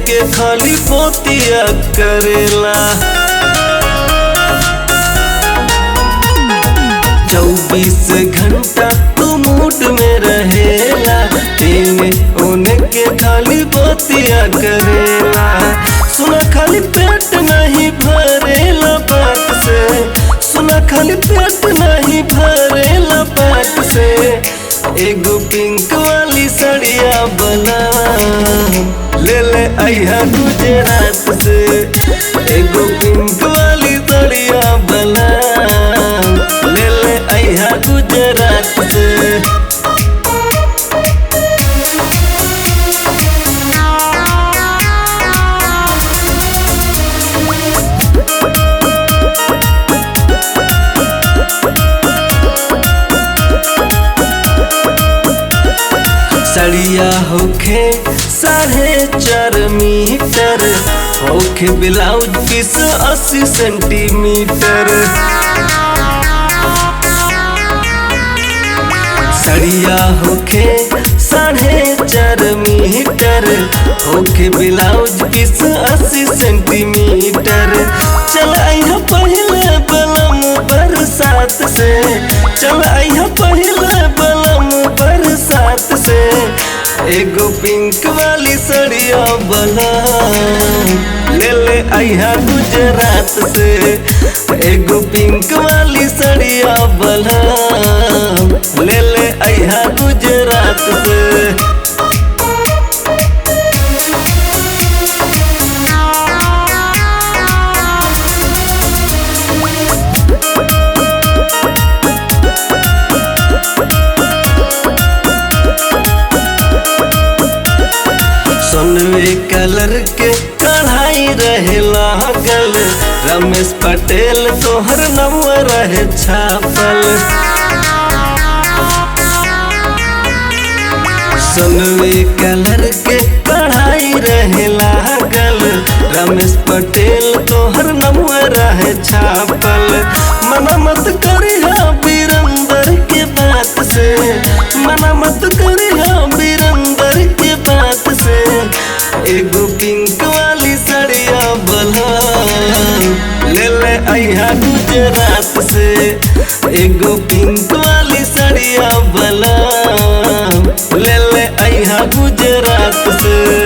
के खाली पोतिया करेला। 24 घंटा तू मूड में रहेला, एने ओने के खाली पोतिया करेला। सुना खाली पेट नहीं भरेला बात से, सुना खाली पेट नहीं भरेला बात से। एगो पिंक वाली सड़िया बना ले ले आइहा गुजरात से। एगो पिंक वाली सड़िया बना ले ले आइहा गुजरात से। सड़िया होखे 4.5 मीटर, होखे ब्लाउज पीस 80 सेंटीमीटर। सड़िया होखे 4.5 मीटर, होखे ब्लाउज पीस 80 सेंटीमीटर। चल आइहा पहले बलम बरसात से, चल आइहा पहले बलम बरसात से। एगो पिंक वाली सड़िया बना ले ले आइहा गुजरात से। एगो पिंक वाली सड़िया बना ले ले आइहा गुजरात से। सोनवे कलर के कढ़ाई रहे लागल, रमेश पटेल तोहर नाम रहे छापल। सोनवे कलर के कढ़ाई रहे लागल, रमेश पटेल तोहर नाम रहे छापल। मना मत करिहा बीरंदर के बात से, मना मत करिहा बीरंदर के बात से। एगो पिंक वाली सड़िया बना ले ले आइहा गुजरात से। एगो पिंक वाली सड़िया बना ले ले आइहा गुजरात से।